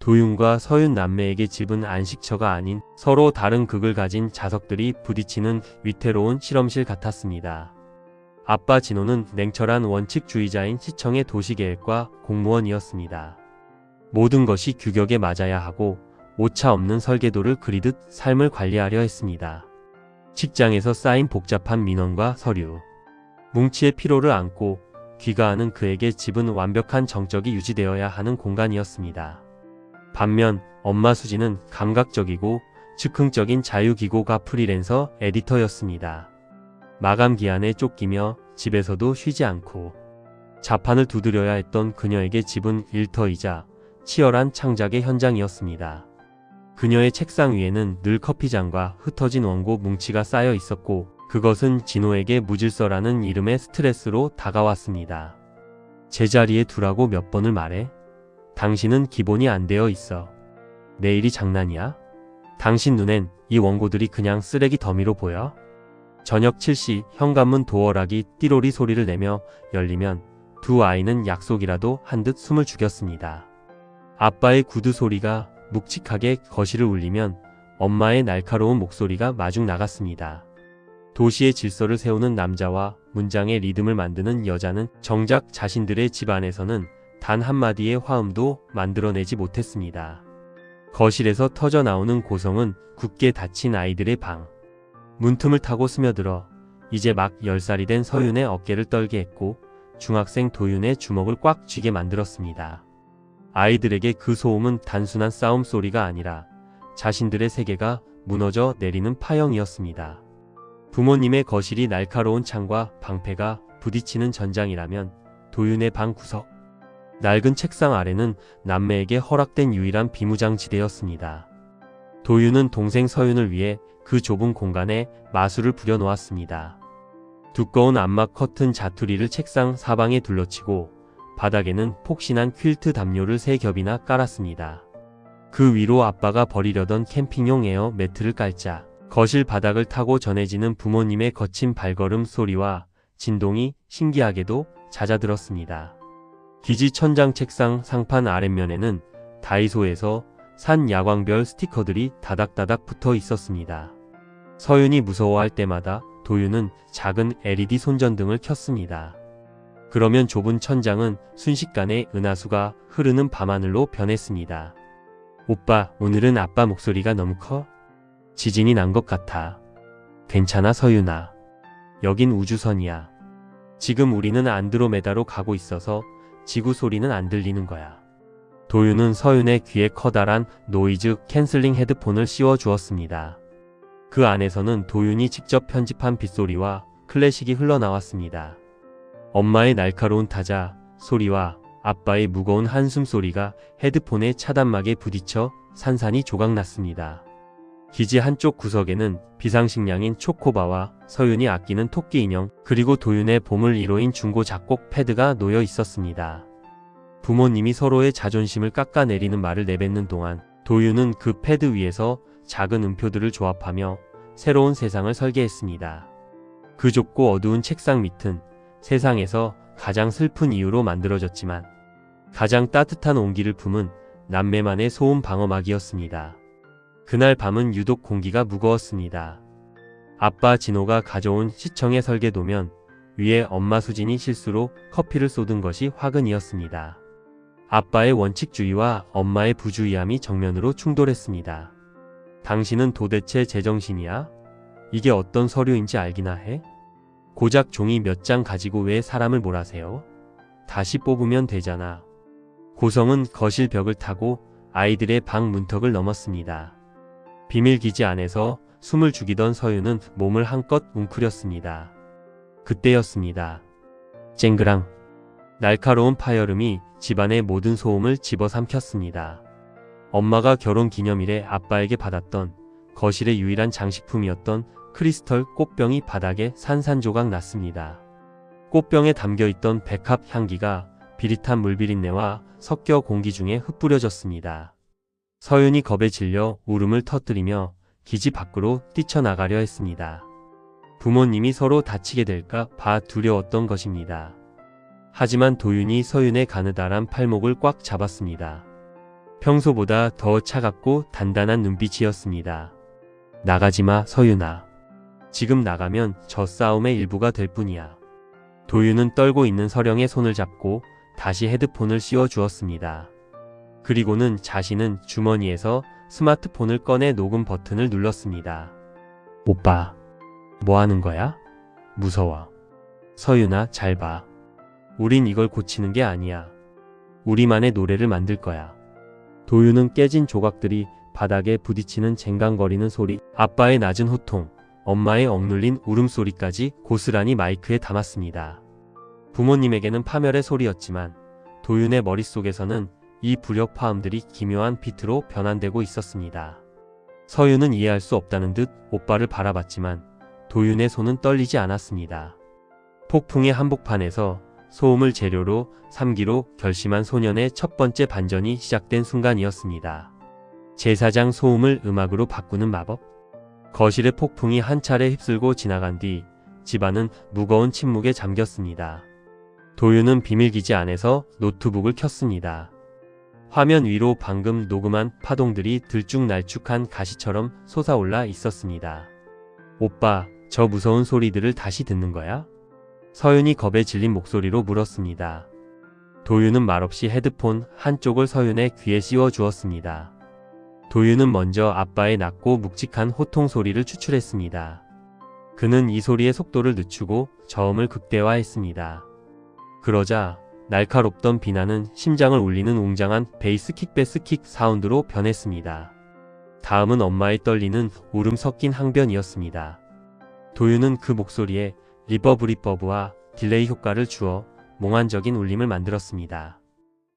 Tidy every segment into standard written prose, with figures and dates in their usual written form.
도윤과 서윤 남매에게 집은 안식처가 아닌 서로 다른 극을 가진 자석들이 부딪히는 위태로운 실험실 같았습니다. 아빠 진호는 냉철한 원칙주의자인 시청의 도시계획과 공무원이었습니다. 모든 것이 규격에 맞아야 하고 오차 없는 설계도를 그리듯 삶을 관리하려 했습니다. 직장에서 쌓인 복잡한 민원과 서류, 뭉치의 피로를 안고 귀가하는 그에게 집은 완벽한 정적이 유지되어야 하는 공간이었습니다. 반면 엄마 수지는 감각적이고 즉흥적인 자유기고가 프리랜서 에디터였습니다. 마감 기한에 쫓기며 집에서도 쉬지 않고 자판을 두드려야 했던 그녀에게 집은 일터이자 치열한 창작의 현장이었습니다. 그녀의 책상 위에는 늘 커피잔과 흩어진 원고 뭉치가 쌓여 있었고 그것은 진호에게 무질서라는 이름의 스트레스로 다가왔습니다. 제자리에 두라고 몇 번을 말해? 당신은 기본이 안 되어 있어. 내일이 장난이야? 당신 눈엔 이 원고들이 그냥 쓰레기 더미로 보여? 저녁 7시 현관문 도어락이 띠로리 소리를 내며 열리면 두 아이는 약속이라도 한 듯 숨을 죽였습니다. 아빠의 구두 소리가 묵직하게 거실을 울리면 엄마의 날카로운 목소리가 마중 나갔습니다. 도시의 질서를 세우는 남자와 문장의 리듬을 만드는 여자는 정작 자신들의 집 안에서는 단 한마디의 화음도 만들어내지 못했습니다. 거실에서 터져 나오는 고성은 굳게 닫힌 아이들의 방. 문틈을 타고 스며들어 이제 막 10살이 된 서윤의 어깨를 떨게 했고 중학생 도윤의 주먹을 꽉 쥐게 만들었습니다. 아이들에게 그 소음은 단순한 싸움 소리가 아니라 자신들의 세계가 무너져 내리는 파형이었습니다. 부모님의 거실이 날카로운 창과 방패가 부딪히는 전장이라면 도윤의 방 구석, 낡은 책상 아래는 남매에게 허락된 유일한 비무장지대였습니다. 도윤은 동생 서윤을 위해 그 좁은 공간에 마술을 부려놓았습니다. 두꺼운 암막 커튼 자투리를 책상 사방에 둘러치고 바닥에는 폭신한 퀼트 담요를 3겹이나 깔았습니다. 그 위로 아빠가 버리려던 캠핑용 에어 매트를 깔자 거실 바닥을 타고 전해지는 부모님의 거친 발걸음 소리와 진동이 신기하게도 잦아들었습니다. 기지 천장 책상 상판 아랫면에는 다이소에서 산 야광별 스티커들이 다닥다닥 붙어 있었습니다. 서윤이 무서워할 때마다 도윤은 작은 LED 손전등을 켰습니다. 그러면 좁은 천장은 순식간에 은하수가 흐르는 밤하늘로 변했습니다. 오빠, 오늘은 아빠 목소리가 너무 커? 지진이 난 것 같아. 괜찮아, 서윤아. 여긴 우주선이야. 지금 우리는 안드로메다로 가고 있어서 지구 소리는 안 들리는 거야. 도윤은 서윤의 귀에 커다란 노이즈 캔슬링 헤드폰을 씌워 주었습니다. 그 안에서는 도윤이 직접 편집한 빗소리와 클래식이 흘러나왔습니다. 엄마의 날카로운 타자 소리와 아빠의 무거운 한숨 소리가 헤드폰의 차단막에 부딪혀 산산이 조각났습니다. 기지 한쪽 구석에는 비상식량인 초코바와 서윤이 아끼는 토끼 인형, 그리고 도윤의 보물 1호인 중고 작곡 패드가 놓여 있었습니다. 부모님이 서로의 자존심을 깎아내리는 말을 내뱉는 동안 도윤은 그 패드 위에서 작은 음표들을 조합하며 새로운 세상을 설계했습니다. 그 좁고 어두운 책상 밑은 세상에서 가장 슬픈 이유로 만들어졌지만 가장 따뜻한 온기를 품은 남매만의 소음 방어막이었습니다. 그날 밤은 유독 공기가 무거웠습니다. 아빠 진호가 가져온 시청의 설계도면 위에 엄마 수진이 실수로 커피를 쏟은 것이 화근이었습니다. 아빠의 원칙주의와 엄마의 부주의함이 정면으로 충돌했습니다. 당신은 도대체 제정신이야? 이게 어떤 서류인지 알기나 해? 고작 종이 몇 장 가지고 왜 사람을 몰아세요? 다시 뽑으면 되잖아. 고성은 거실 벽을 타고 아이들의 방 문턱을 넘었습니다. 비밀기지 안에서 숨을 죽이던 서윤은 몸을 한껏 웅크렸습니다. 그때였습니다. 쨍그랑. 날카로운 파열음이 집안의 모든 소음을 집어삼켰습니다. 엄마가 결혼기념일에 아빠에게 받았던 거실의 유일한 장식품이었던 크리스털 꽃병이 바닥에 산산조각 났습니다. 꽃병에 담겨있던 백합 향기가 비릿한 물비린내와 섞여 공기 중에 흩뿌려졌습니다. 서윤이 겁에 질려 울음을 터뜨리며 기지 밖으로 뛰쳐나가려 했습니다. 부모님이 서로 다치게 될까 봐 두려웠던 것입니다. 하지만 도윤이 서윤의 가느다란 팔목을 꽉 잡았습니다. 평소보다 더 차갑고 단단한 눈빛이었습니다. 나가지마, 서윤아. 지금 나가면 저 싸움의 일부가 될 뿐이야. 도윤은 떨고 있는 서령의 손을 잡고 다시 헤드폰을 씌워 주었습니다. 그리고는 자신은 주머니에서 스마트폰을 꺼내 녹음 버튼을 눌렀습니다. 오빠, 뭐 하는 거야? 무서워. 서윤아, 잘 봐. 우린 이걸 고치는 게 아니야. 우리만의 노래를 만들 거야. 도윤은 깨진 조각들이 바닥에 부딪히는 쟁강거리는 소리, 아빠의 낮은 호통, 엄마의 억눌린 울음소리까지 고스란히 마이크에 담았습니다. 부모님에게는 파멸의 소리였지만 도윤의 머릿속에서는 이 불협화음들이 기묘한 비트로 변환되고 있었습니다. 서윤은 이해할 수 없다는 듯 오빠를 바라봤지만 도윤의 손은 떨리지 않았습니다. 폭풍의 한복판에서 소음을 재료로 삼기로 결심한 소년의 첫 번째 반전이 시작된 순간이었습니다. 제사장 소음을 음악으로 바꾸는 마법? 거실의 폭풍이 한 차례 휩쓸고 지나간 뒤 집안은 무거운 침묵에 잠겼습니다. 도윤은 비밀기지 안에서 노트북을 켰습니다. 화면 위로 방금 녹음한 파동들이 들쭉날쭉한 가시처럼 솟아올라 있었습니다. 오빠, 저 무서운 소리들을 다시 듣는 거야? 서윤이 겁에 질린 목소리로 물었습니다. 도윤은 말없이 헤드폰 한쪽을 서윤의 귀에 씌워 주었습니다. 도윤은 먼저 아빠의 낮고 묵직한 호통 소리를 추출했습니다. 그는 이 소리의 속도를 늦추고 저음을 극대화했습니다. 그러자 날카롭던 비난은 심장을 울리는 웅장한 베이스 킥 사운드로 변했습니다. 다음은 엄마의 떨리는 울음 섞인 항변이었습니다. 도윤은 그 목소리에 리버브와 딜레이 효과를 주어 몽환적인 울림을 만들었습니다.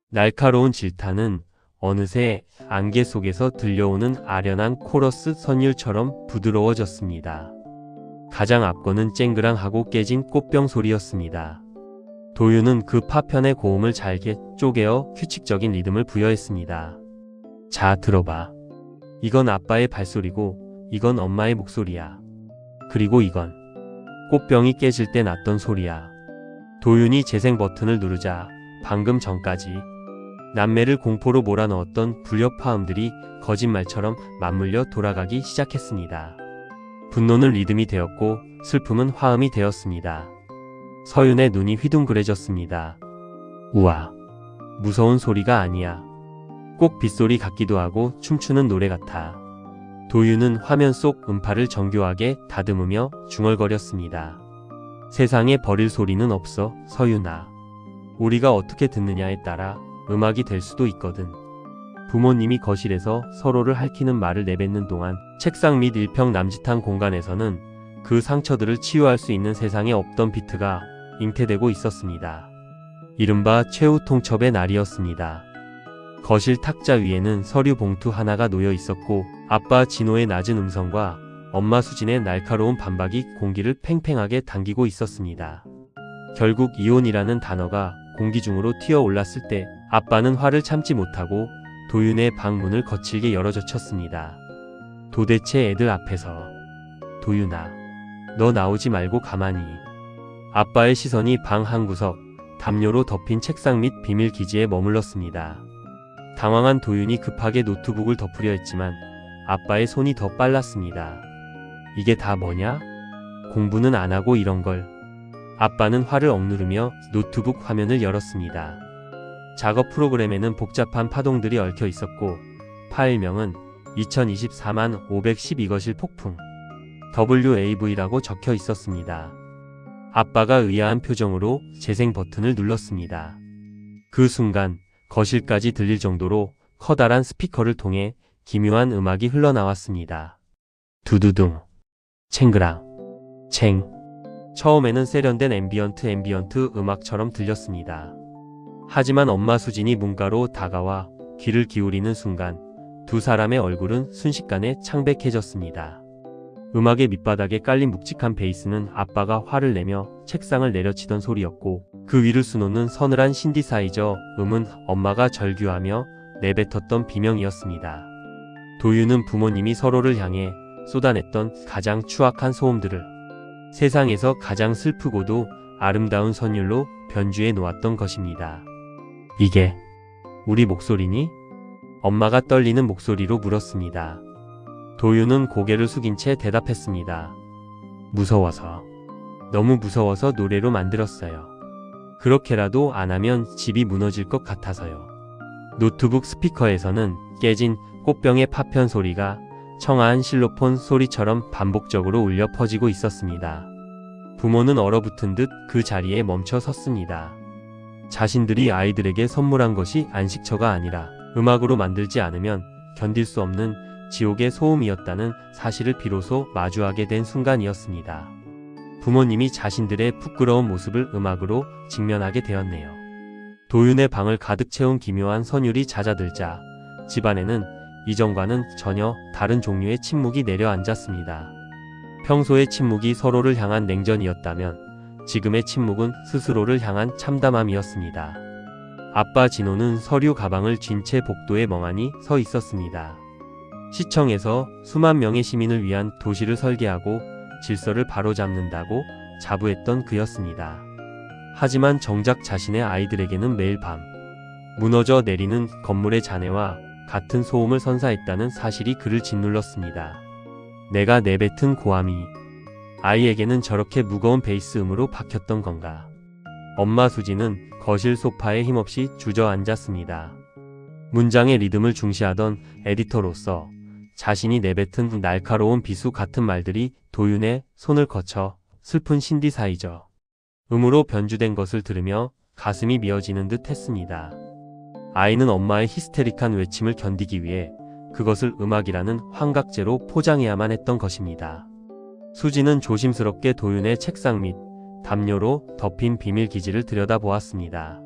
날카로운 질타는 어느새 안개 속에서 들려오는 아련한 코러스 선율처럼 부드러워졌습니다. 가장 앞거는 쨍그랑하고 깨진 꽃병 소리였습니다. 도윤은 그 파편의 고음을 잘게 쪼개어 규칙적인 리듬을 부여했습니다. 자, 들어봐. 이건 아빠의 발소리고 이건 엄마의 목소리야. 그리고 이건 꽃병이 깨질 때 났던 소리야. 도윤이 재생 버튼을 누르자 방금 전까지 남매를 공포로 몰아넣었던 불협화음들이 거짓말처럼 맞물려 돌아가기 시작했습니다. 분노는 리듬이 되었고 슬픔은 화음이 되었습니다. 서윤의 눈이 휘둥그레졌습니다. 우와, 무서운 소리가 아니야. 꼭 빗소리 같기도 하고 춤추는 노래 같아. 도윤은 화면 속 음파를 정교하게 다듬으며 중얼거렸습니다. 세상에 버릴 소리는 없어, 서윤아. 우리가 어떻게 듣느냐에 따라 음악이 될 수도 있거든. 부모님이 거실에서 서로를 핥히는 말을 내뱉는 동안 책상 밑 일평 남짓한 공간에서는 그 상처들을 치유할 수 있는 세상에 없던 비트가 잉태되고 있었습니다. 이른바 최후 통첩의 날이었습니다. 거실 탁자 위에는 서류 봉투 하나가 놓여 있었고 아빠 진호의 낮은 음성과 엄마 수진의 날카로운 반박이 공기를 팽팽하게 당기고 있었습니다. 결국 이혼이라는 단어가 공기 중으로 튀어 올랐을 때 아빠는 화를 참지 못하고 도윤의 방 문을 거칠게 열어젖혔습니다. 도대체 애들 앞에서. 도윤아, 너 나오지 말고 가만히. 아빠의 시선이 방 한구석, 담요로 덮인 책상 밑 비밀 기지에 머물렀습니다. 당황한 도윤이 급하게 노트북을 덮으려 했지만 아빠의 손이 더 빨랐습니다. 이게 다 뭐냐? 공부는 안 하고 이런 걸. 아빠는 화를 억누르며 노트북 화면을 열었습니다. 작업 프로그램에는 복잡한 파동들이 얽혀 있었고 파일명은 2024만 512거실 폭풍 WAV라고 적혀 있었습니다. 아빠가 의아한 표정으로 재생 버튼을 눌렀습니다. 그 순간 거실까지 들릴 정도로 커다란 스피커를 통해 기묘한 음악이 흘러나왔습니다. 두두둥, 챙그랑, 챙. 처음에는 세련된 앰비언트 음악처럼 들렸습니다. 하지만 엄마 수진이 문가로 다가와 귀를 기울이는 순간 두 사람의 얼굴은 순식간에 창백해졌습니다. 음악의 밑바닥에 깔린 묵직한 베이스는 아빠가 화를 내며 책상을 내려치던 소리였고 그 위를 수놓는 서늘한 신디사이저 음은 엄마가 절규하며 내뱉었던 비명이었습니다. 도윤은 부모님이 서로를 향해 쏟아냈던 가장 추악한 소음들을 세상에서 가장 슬프고도 아름다운 선율로 변주해 놓았던 것입니다. 이게 우리 목소리니? 엄마가 떨리는 목소리로 물었습니다. 도윤은 고개를 숙인 채 대답했습니다. 무서워서. 너무 무서워서 노래로 만들었어요. 그렇게라도 안 하면 집이 무너질 것 같아서요. 노트북 스피커에서는 깨진 꽃병의 파편 소리가 청아한 실로폰 소리처럼 반복적으로 울려 퍼지고 있었습니다. 부모는 얼어붙은 듯 그 자리에 멈춰 섰습니다. 자신들이 아이들에게 선물한 것이 안식처가 아니라 음악으로 만들지 않으면 견딜 수 없는 지옥의 소음이었다는 사실을 비로소 마주하게 된 순간이었습니다. 부모님이 자신들의 부끄러운 모습을 음악으로 직면하게 되었네요. 도윤의 방을 가득 채운 기묘한 선율이 잦아들자 집안에는 이전과는 전혀 다른 종류의 침묵이 내려앉았습니다. 평소의 침묵이 서로를 향한 냉전이었다면 지금의 침묵은 스스로를 향한 참담함이었습니다. 아빠 진호는 서류 가방을 쥔 채 복도에 멍하니 서 있었습니다. 시청에서 수만 명의 시민을 위한 도시를 설계하고 질서를 바로잡는다고 자부했던 그였습니다. 하지만 정작 자신의 아이들에게는 매일 밤 무너져 내리는 건물의 잔해와 같은 소음을 선사했다는 사실이 그를 짓눌렀습니다. 내가 내뱉은 고함이 아이에게는 저렇게 무거운 베이스 음으로 박혔던 건가. 엄마 수지는 거실 소파에 힘없이 주저앉았습니다. 문장의 리듬을 중시하던 에디터로서 자신이 내뱉은 날카로운 비수 같은 말들이 도윤의 손을 거쳐 슬픈 신디사이저 음으로 변주된 것을 들으며 가슴이 미어지는 듯 했습니다. 아이는 엄마의 히스테릭한 외침을 견디기 위해 그것을 음악이라는 환각제로 포장해야만 했던 것입니다. 수지는 조심스럽게 도윤의 책상 밑 담요로 덮인 비밀 기지를 들여다보았습니다.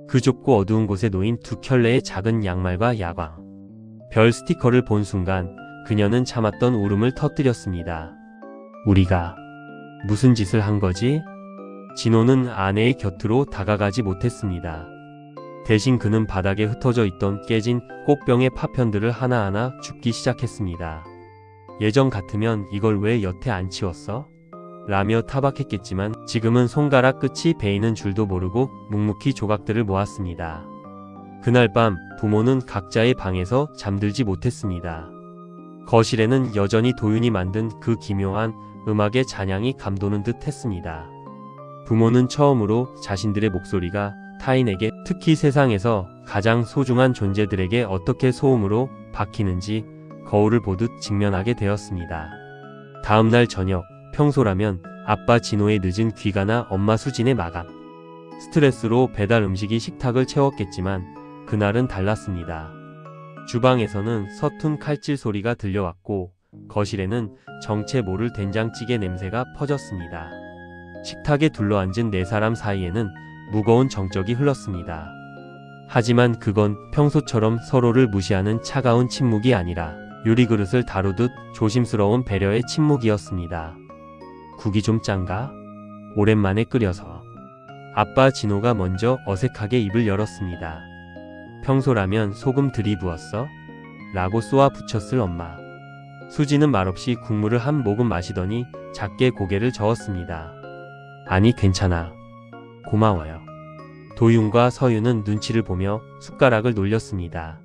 그 좁고 어두운 곳에 놓인 두 켤레의 작은 양말과 야광, 별 스티커를 본 순간 그녀는 참았던 울음을 터뜨렸습니다. 우리가 무슨 짓을 한 거지? 진호는 아내의 곁으로 다가가지 못했습니다. 대신 그는 바닥에 흩어져 있던 깨진 꽃병의 파편들을 하나하나 줍기 시작했습니다. 예전 같으면 이걸 왜 여태 안 치웠어? 라며 타박했겠지만 지금은 손가락 끝이 베이는 줄도 모르고 묵묵히 조각들을 모았습니다. 그날 밤 부모는 각자의 방에서 잠들지 못했습니다. 거실에는 여전히 도윤이 만든 그 기묘한 음악의 잔향이 감도는 듯 했습니다. 부모는 처음으로 자신들의 목소리가 타인에게, 특히 세상에서 가장 소중한 존재들에게 어떻게 소음으로 박히는지 거울을 보듯 직면하게 되었습니다. 다음날 저녁, 평소라면 아빠 진호의 늦은 귀가나 엄마 수진의 마감, 스트레스로 배달 음식이 식탁을 채웠겠지만 그날은 달랐습니다. 주방에서는 서툰 칼질 소리가 들려왔고 거실에는 정체 모를 된장찌개 냄새가 퍼졌습니다. 식탁에 둘러앉은 네 사람 사이에는 무거운 정적이 흘렀습니다. 하지만 그건 평소처럼 서로를 무시하는 차가운 침묵이 아니라 유리그릇을 다루듯 조심스러운 배려의 침묵이었습니다. 국이 좀 짠가? 오랜만에 끓여서. 아빠 진호가 먼저 어색하게 입을 열었습니다. 평소라면 소금 들이부었어? 라고 쏘아 붙였을 엄마. 수지는 말없이 국물을 한 모금 마시더니 작게 고개를 저었습니다. 아니 괜찮아. 고마워요. 도윤과 서윤은 눈치를 보며 숟가락을 놀렸습니다.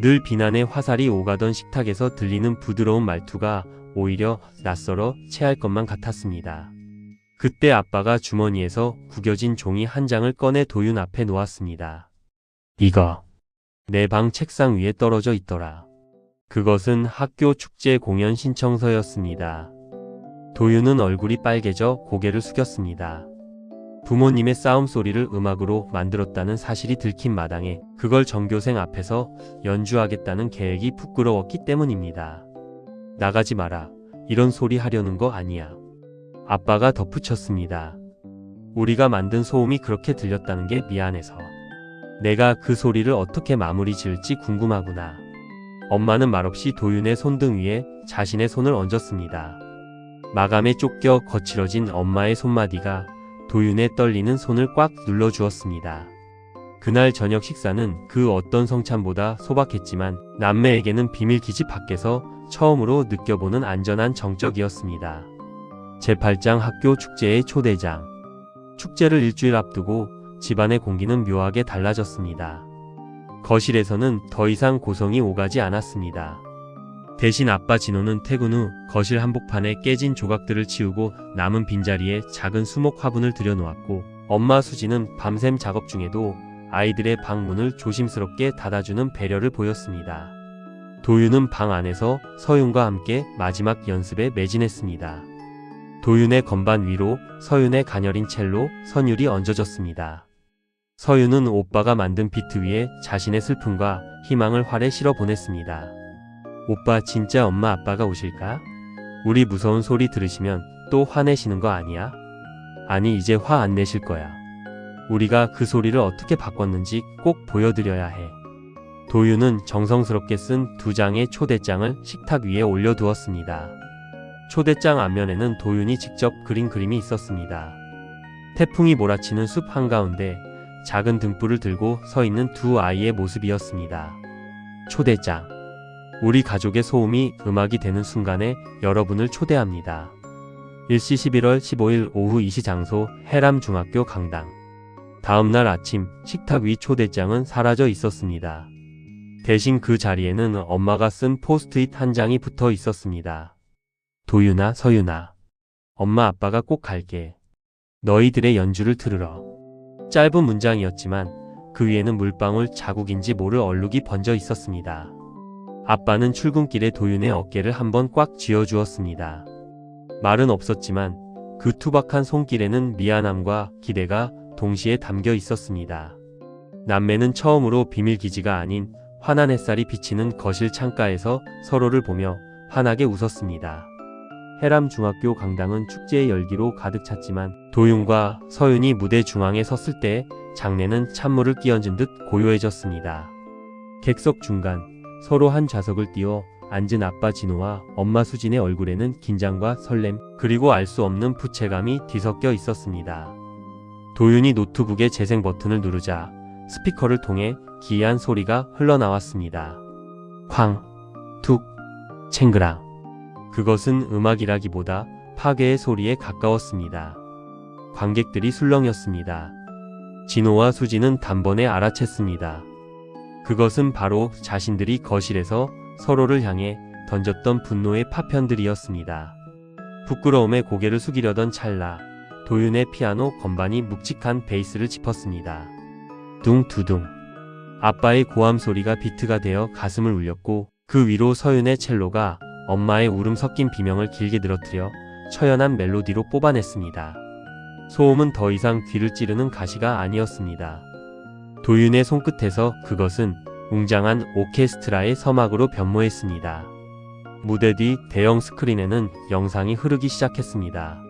늘 비난의 화살이 오가던 식탁에서 들리는 부드러운 말투가 오히려 낯설어 체할 것만 같았습니다. 그때 아빠가 주머니에서 구겨진 종이 한 장을 꺼내 도윤 앞에 놓았습니다. 이거 내 방 책상 위에 떨어져 있더라. 그것은 학교 축제 공연 신청서였습니다. 도윤은 얼굴이 빨개져 고개를 숙였습니다. 부모님의 싸움 소리를 음악으로 만들었다는 사실이 들킨 마당에 그걸 전교생 앞에서 연주하겠다는 계획이 부끄러웠기 때문입니다. 나가지 마라. 이런 소리 하려는 거 아니야. 아빠가 덧붙였습니다. 우리가 만든 소음이 그렇게 들렸다는 게 미안해서. 내가 그 소리를 어떻게 마무리 지을지 궁금하구나. 엄마는 말없이 도윤의 손등 위에 자신의 손을 얹었습니다. 마감에 쫓겨 거칠어진 엄마의 손마디가 도윤의 떨리는 손을 꽉 눌러주었습니다. 그날 저녁 식사는 그 어떤 성찬보다 소박했지만 남매에게는 비밀 기지 밖에서 처음으로 느껴보는 안전한 정적이었습니다. 제8장 학교 축제의 초대장. 축제를 일주일 앞두고 집안의 공기는 묘하게 달라졌습니다. 거실에서는 더 이상 고성이 오가지 않았습니다. 대신 아빠 진호는 퇴근 후 거실 한복판에 깨진 조각들을 치우고 남은 빈자리에 작은 수목 화분을 들여놓았고, 엄마 수지는 밤샘 작업 중에도 아이들의 방 문을 조심스럽게 닫아주는 배려를 보였습니다. 도윤은 방 안에서 서윤과 함께 마지막 연습에 매진했습니다. 도윤의 건반 위로 서윤의 가녀린 첼로, 선율이 얹어졌습니다. 서윤은 오빠가 만든 비트 위에 자신의 슬픔과 희망을 활에 실어 보냈습니다. 오빠, 진짜 엄마 아빠가 오실까? 우리 무서운 소리 들으시면 또 화내시는 거 아니야? 아니, 이제 화 안 내실 거야. 우리가 그 소리를 어떻게 바꿨는지 꼭 보여드려야 해. 도윤은 정성스럽게 쓴 2장의 초대장을 식탁 위에 올려두었습니다. 초대장 앞면에는 도윤이 직접 그린 그림이 있었습니다. 태풍이 몰아치는 숲 한가운데 작은 등불을 들고 서 있는 2 아이의 모습이었습니다. 초대장. 우리 가족의 소음이 음악이 되는 순간에 여러분을 초대합니다. 일시 11월 15일 오후 2시 장소 해람중학교 강당. 다음날 아침 식탁 위 초대장은 사라져 있었습니다. 대신 그 자리에는 엄마가 쓴 포스트잇 한 장이 붙어 있었습니다. 도윤아, 서윤아. 엄마 아빠가 꼭 갈게. 너희들의 연주를 들으러. 짧은 문장이었지만 그 위에는 물방울 자국인지 모를 얼룩이 번져 있었습니다. 아빠는 출근길에 도윤의 어깨를 한번 꽉 쥐어주었습니다. 말은 없었지만 그 투박한 손길에는 미안함과 기대가 동시에 담겨 있었습니다. 남매는 처음으로 비밀기지가 아닌 환한 햇살이 비치는 거실 창가에서 서로를 보며 환하게 웃었습니다. 해람중학교 강당은 축제의 열기로 가득 찼지만 도윤과 서윤이 무대 중앙에 섰을 때 장내는 찬물을 끼얹은 듯 고요해졌습니다. 객석 중간 서로 한 좌석을 띄워 앉은 아빠 진호와 엄마 수진의 얼굴에는 긴장과 설렘, 그리고 알 수 없는 부채감이 뒤섞여 있었습니다. 도윤이 노트북의 재생 버튼을 누르자 스피커를 통해 기이한 소리가 흘러나왔습니다. 쾅, 툭, 챙그랑. 그것은 음악이라기보다 파괴의 소리에 가까웠습니다. 관객들이 술렁였습니다. 진호와 수지는 단번에 알아챘습니다. 그것은 바로 자신들이 거실에서 서로를 향해 던졌던 분노의 파편들이었습니다. 부끄러움에 고개를 숙이려던 찰나 도윤의 피아노 건반이 묵직한 베이스를 짚었습니다. 둥두둥. 아빠의 고함 소리가 비트가 되어 가슴을 울렸고, 그 위로 서윤의 첼로가 엄마의 울음 섞인 비명을 길게 늘어뜨려 처연한 멜로디로 뽑아냈습니다. 소음은 더 이상 귀를 찌르는 가시가 아니었습니다. 도윤의 손끝에서 그것은 웅장한 오케스트라의 서막으로 변모했습니다. 무대 뒤 대형 스크린에는 영상이 흐르기 시작했습니다.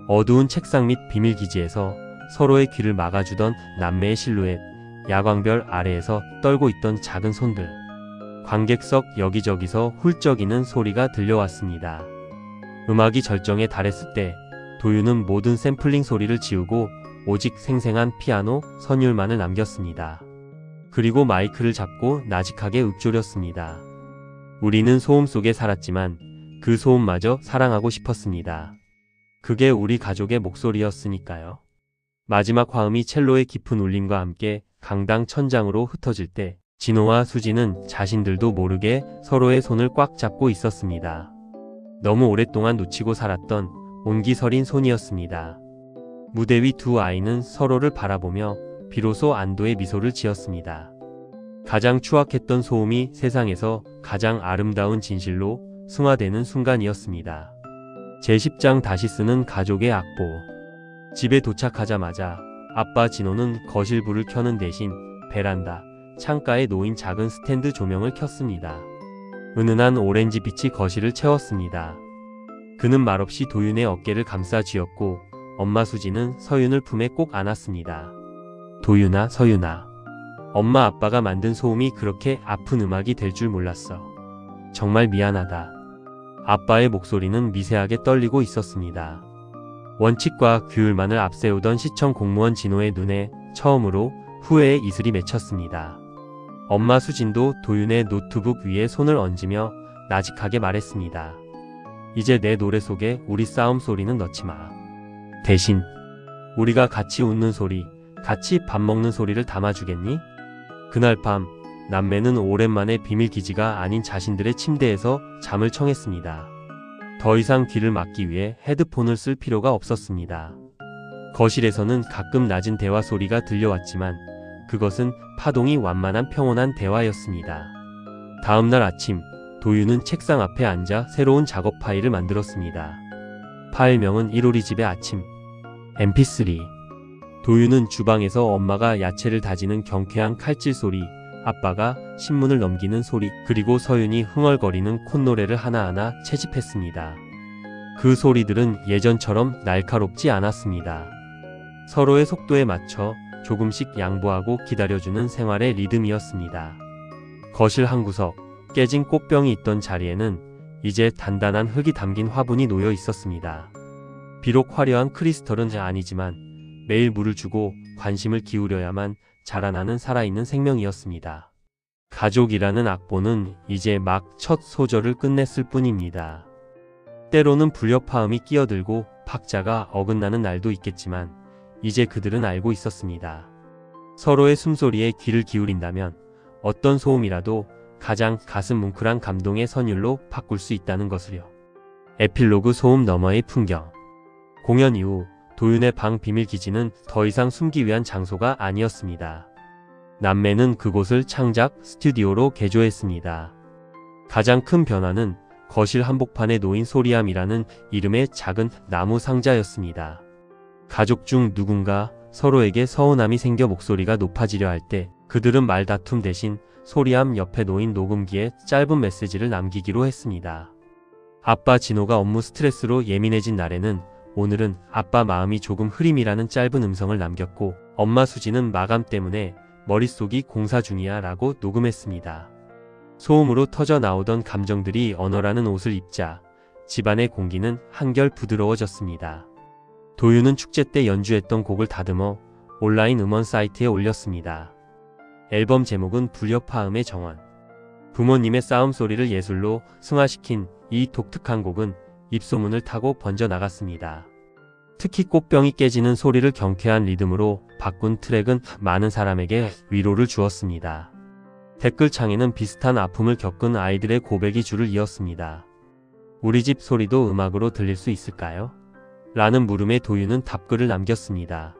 어두운 책상 및 비밀기지에서 서로의 귀를 막아주던 남매의 실루엣, 야광별 아래에서 떨고 있던 작은 손들. 관객석 여기저기서 훌쩍이는 소리가 들려왔습니다. 음악이 절정에 달했을 때 도윤은 모든 샘플링 소리를 지우고 오직 생생한 피아노 선율만을 남겼습니다. 그리고 마이크를 잡고 나직하게 읊조렸습니다. 우리는 소음 속에 살았지만 그 소음마저 사랑하고 싶었습니다. 그게 우리 가족의 목소리였으니까요. 마지막 화음이 첼로의 깊은 울림과 함께 강당 천장으로 흩어질 때 진호와 수지는 자신들도 모르게 서로의 손을 꽉 잡고 있었습니다. 너무 오랫동안 놓치고 살았던 온기 서린 손이었습니다. 무대 위 2 아이는 서로를 바라보며 비로소 안도의 미소를 지었습니다. 가장 추악했던 소음이 세상에서 가장 아름다운 진실로 승화되는 순간이었습니다. 제10장 다시 쓰는 가족의 악보. 집에 도착하자마자 아빠 진호는 거실 불을 켜는 대신 베란다, 창가에 놓인 작은 스탠드 조명을 켰습니다. 은은한 오렌지 빛이 거실을 채웠습니다. 그는 말없이 도윤의 어깨를 감싸 쥐었고 엄마 수지는 서윤을 품에 꼭 안았습니다. 도윤아, 서윤아. 엄마 아빠가 만든 소음이 그렇게 아픈 음악이 될 줄 몰랐어. 정말 미안하다. 아빠의 목소리는 미세하게 떨리고 있었습니다. 원칙과 규율만을 앞세우던 시청 공무원 진호의 눈에 처음으로 후회의 이슬이 맺혔습니다. 엄마 수진도 도윤의 노트북 위에 손을 얹으며 나직하게 말했습니다. 이제 내 노래 속에 우리 싸움 소리는 넣지 마. 대신 우리가 같이 웃는 소리, 같이 밥 먹는 소리를 담아주겠니? 그날 밤 남매는 오랜만에 비밀기지가 아닌 자신들의 침대에서 잠을 청했습니다. 더 이상 귀를 막기 위해 헤드폰을 쓸 필요가 없었습니다. 거실에서는 가끔 낮은 대화 소리가 들려왔지만 그것은 파동이 완만한 평온한 대화였습니다. 다음날 아침, 도윤은 책상 앞에 앉아 새로운 작업 파일을 만들었습니다. 파일명은 1호리 집의 아침. mp3. 도윤은 주방에서 엄마가 야채를 다지는 경쾌한 칼질 소리, 아빠가 신문을 넘기는 소리, 그리고 서윤이 흥얼거리는 콧노래를 하나하나 채집했습니다. 그 소리들은 예전처럼 날카롭지 않았습니다. 서로의 속도에 맞춰 조금씩 양보하고 기다려주는 생활의 리듬이었습니다. 거실 한 구석, 깨진 꽃병이 있던 자리에는 이제 단단한 흙이 담긴 화분이 놓여 있었습니다. 비록 화려한 크리스털은 아니지만 매일 물을 주고 관심을 기울여야만 자라나는 살아있는 생명이었습니다. 가족이라는 악보는 이제 막 첫 소절을 끝냈을 뿐입니다. 때로는 불협화음이 끼어들고 박자가 어긋나는 날도 있겠지만 이제 그들은 알고 있었습니다. 서로의 숨소리에 귀를 기울인다면 어떤 소음이라도 가장 가슴 뭉클한 감동의 선율로 바꿀 수 있다는 것을요. 에필로그 소음 너머의 풍경. 공연 이후 도윤의 방 비밀기지는 더 이상 숨기 위한 장소가 아니었습니다. 남매는 그곳을 창작 스튜디오로 개조했습니다. 가장 큰 변화는 거실 한복판에 놓인 소리함이라는 이름의 작은 나무 상자였습니다. 가족 중 누군가 서로에게 서운함이 생겨 목소리가 높아지려 할 때 그들은 말다툼 대신 소리함 옆에 놓인 녹음기에 짧은 메시지를 남기기로 했습니다. 아빠 진호가 업무 스트레스로 예민해진 날에는 오늘은 아빠 마음이 조금 흐림이라는 짧은 음성을 남겼고 엄마 수지는 마감 때문에 머릿속이 공사 중이야 라고 녹음했습니다. 소음으로 터져 나오던 감정들이 언어라는 옷을 입자 집안의 공기는 한결 부드러워졌습니다. 도윤은 축제 때 연주했던 곡을 다듬어 온라인 음원 사이트에 올렸습니다. 앨범 제목은 불협화음의 정원. 부모님의 싸움 소리를 예술로 승화시킨 이 독특한 곡은 입소문을 타고 번져나갔습니다. 특히 꽃병이 깨지는 소리를 경쾌한 리듬으로 바꾼 트랙은 많은 사람에게 위로를 주었습니다. 댓글창에는 비슷한 아픔을 겪은 아이들의 고백이 줄을 이었습니다. 우리 집 소리도 음악으로 들릴 수 있을까요? 라는 물음에 도윤은 답글을 남겼습니다.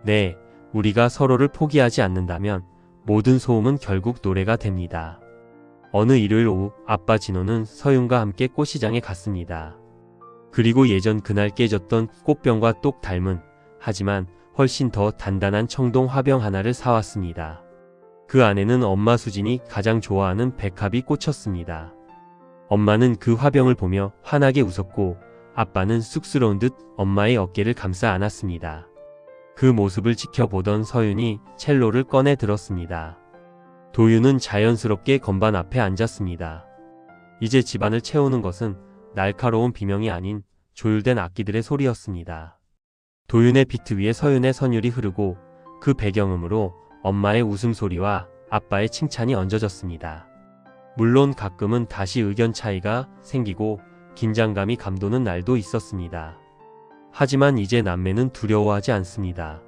네, 우리가 서로를 포기하지 않는다면 모든 소음은 결국 노래가 됩니다. 어느 일요일 오후 아빠 진호는 서윤과 함께 꽃시장에 갔습니다. 그리고 예전 그날 깨졌던 꽃병과 똑 닮은 하지만 훨씬 더 단단한 청동 화병 하나를 사왔습니다. 그 안에는 엄마 수진이 가장 좋아하는 백합이 꽂혔습니다. 엄마는 그 화병을 보며 환하게 웃었고 아빠는 쑥스러운 듯 엄마의 어깨를 감싸 안았습니다. 그 모습을 지켜보던 서윤이 첼로를 꺼내 들었습니다. 도윤은 자연스럽게 건반 앞에 앉았습니다. 이제 집안을 채우는 것은 날카로운 비명이 아닌 조율된 악기들의 소리였습니다. 도윤의 비트 위에 서윤의 선율이 흐르고 그 배경음으로 엄마의 웃음소리와 아빠의 칭찬이 얹어졌습니다. 물론 가끔은 다시 의견 차이가 생기고 긴장감이 감도는 날도 있었습니다. 하지만 이제 남매는 두려워하지 않습니다.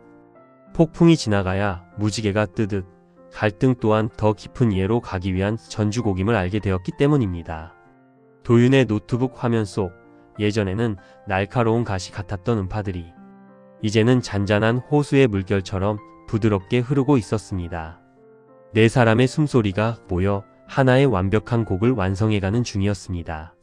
폭풍이 지나가야 무지개가 뜨듯 갈등 또한 더 깊은 이해로 가기 위한 전주곡임을 알게 되었기 때문입니다. 도윤의 노트북 화면 속 예전에는 날카로운 가시 같았던 음파들이 이제는 잔잔한 호수의 물결처럼 부드럽게 흐르고 있었습니다. 네 사람의 숨소리가 모여 하나의 완벽한 곡을 완성해가는 중이었습니다.